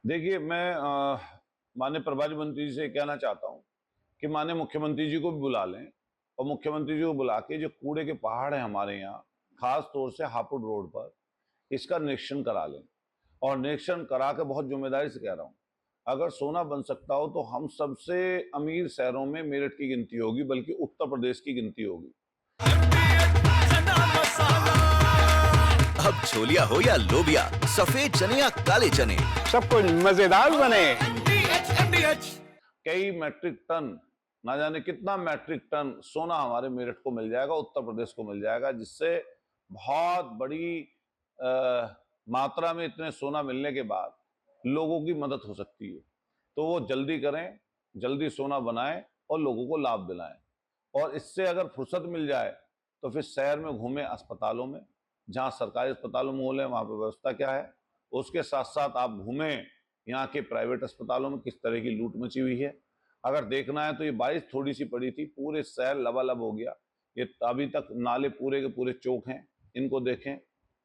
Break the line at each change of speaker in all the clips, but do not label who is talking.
देखिए, मैं माननीय प्रभारी मंत्री जी से कहना चाहता हूँ कि माननीय मुख्यमंत्री जी को भी बुला लें और मुख्यमंत्री जी को बुला के जो कूड़े के पहाड़ हैं हमारे यहाँ, खास तौर से हापुड़ रोड पर, इसका निरीक्षण करा लें। और निरीक्षण करा के बहुत जिम्मेदारी से कह रहा हूँ, अगर सोना बन सकता हो तो हम सबसे अमीर शहरों में मेरठ की गिनती होगी, बल्कि उत्तर प्रदेश की गिनती होगी।
अब छोलिया हो या लोबिया, सफेद चने या काले चने,
सब कुछ मजेदार बने।
कई मैट्रिक टन, ना जाने कितना मैट्रिक टन सोना हमारे मेरठ को मिल जाएगा, उत्तर प्रदेश को मिल जाएगा, जिससे बहुत बड़ी मात्रा में इतने सोना मिलने के बाद लोगों की मदद हो सकती है। तो वो जल्दी करें, जल्दी सोना बनाएं और लोगों को लाभ दिलाएं। और इससे अगर फुर्सत मिल जाए तो फिर शहर में घूमें, अस्पतालों में, जहां सरकारी अस्पतालों में बोले वहां पर व्यवस्था क्या है, उसके साथ साथ आप घूमें यहाँ के प्राइवेट अस्पतालों में किस तरह की लूट मची हुई है। अगर देखना है तो ये बारिश थोड़ी सी पड़ी थी, पूरे शहर लबालब हो गया। ये अभी तक नाले पूरे के पूरे चौक हैं, इनको देखें।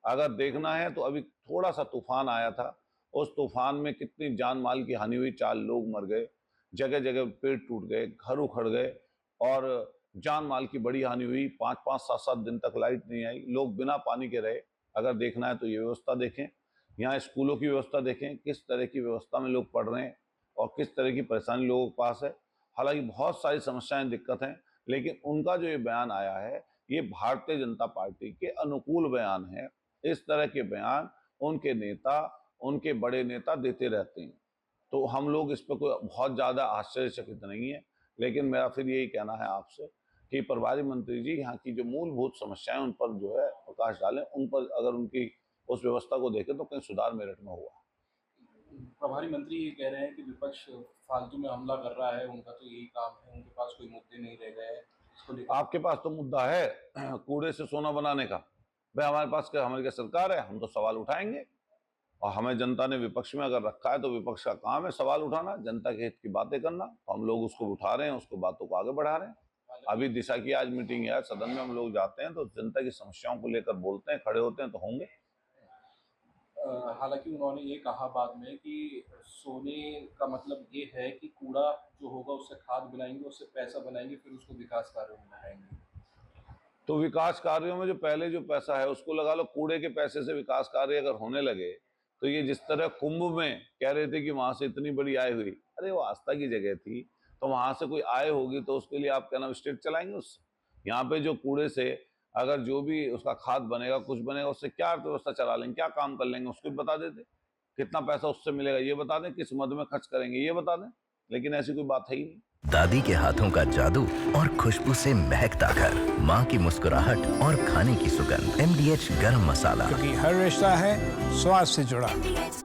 अगर देखना है तो अभी थोड़ा सा तूफान आया था, उस तूफान में कितनी जान माल की हानि हुई, 4 लोग मर गए, जगह जगह पेड़ टूट गए, घर उखड़ गए और जान माल की बड़ी हानि हुई। 5-5, 7-7 दिन तक लाइट नहीं आई, लोग बिना पानी के रहे। अगर देखना है तो ये व्यवस्था देखें, यहाँ स्कूलों की व्यवस्था देखें, किस तरह की व्यवस्था में लोग पढ़ रहे हैं और किस तरह की परेशानी लोगों के पास है। हालांकि बहुत सारी समस्याएं, दिक्कत हैं, लेकिन उनका जो ये बयान आया है, ये भारतीय जनता पार्टी के अनुकूल बयान है। इस तरह के बयान उनके नेता, उनके बड़े नेता देते रहते हैं, तो हम लोग इस पर कोई बहुत ज्यादा आश्चर्यचकित नहीं है। लेकिन मेरा फिर यही कहना है आपसे कि प्रभारी मंत्री जी यहाँ की जो मूलभूत समस्याएं उन पर जो है प्रकाश डालें, उन पर अगर उनकी उस व्यवस्था को देखें तो कहीं सुधार मेरठ में हुआ।
प्रभारी मंत्री ये कह रहे हैं कि विपक्ष फालतू में हमला कर रहा है, उनका तो यही काम है, उनके पास कोई मुद्दे नहीं रह गए हैं। इसको लेकर
आपके पास तो मुद्दा है कूड़े से सोना बनाने का। भाई हमारे पास क्या, हमारी क्या सरकार है, हम तो सवाल उठाएंगे। और हमें जनता ने विपक्ष में अगर रखा है तो विपक्ष का काम है सवाल उठाना, जनता के हित की बातें करना। तो हम लोग उसको उठा रहे हैं, उसको बातों को आगे बढ़ा रहे हैं। अभी दिशा की आज मीटिंग है, सदन में हम लोग जाते हैं तो जनता की समस्याओं को लेकर बोलते हैं, खड़े होते हैं तो होंगे।
हालांकि उन्होंने ये कहा बाद में कि सोने का मतलब ये है कि कूड़ा जो होगा उससे खाद बनाएंगे, उससे पैसा बनाएंगे, फिर उसको विकास कार्यों में लगाएंगे।
तो विकास कार्यों में जो पहले जो पैसा है उसको लगा लो। कूड़े के पैसे से विकास कार्य अगर होने लगे तो ये जिस तरह कुंभ में कह रहे थे कि वहां से इतनी बड़ी आय हुई, अरे वो आस्था की जगह थी, तो वहां से कोई आय होगी तो उसके लिए आप क्या नाम स्टेट चलाएंगे उससे। यहाँ पे जो कूड़े से अगर जो भी उसका खाद बनेगा, कुछ बनेगा, उससे क्या अर्थव्यवस्था चला लेंगे, क्या काम कर लेंगे, उसको भी बता देते। कितना पैसा उससे मिलेगा ये बता दें, किस मद में खर्च करेंगे ये बता दें, लेकिन ऐसी कोई बात है ही नहीं।
दादी के हाथों का जादू और खुशबू से महकता घर, माँ की मुस्कुराहट और खाने की सुगंध। MDH गरम मसाला,
क्योंकि हर रिश्ता है स्वाद से जुड़ा।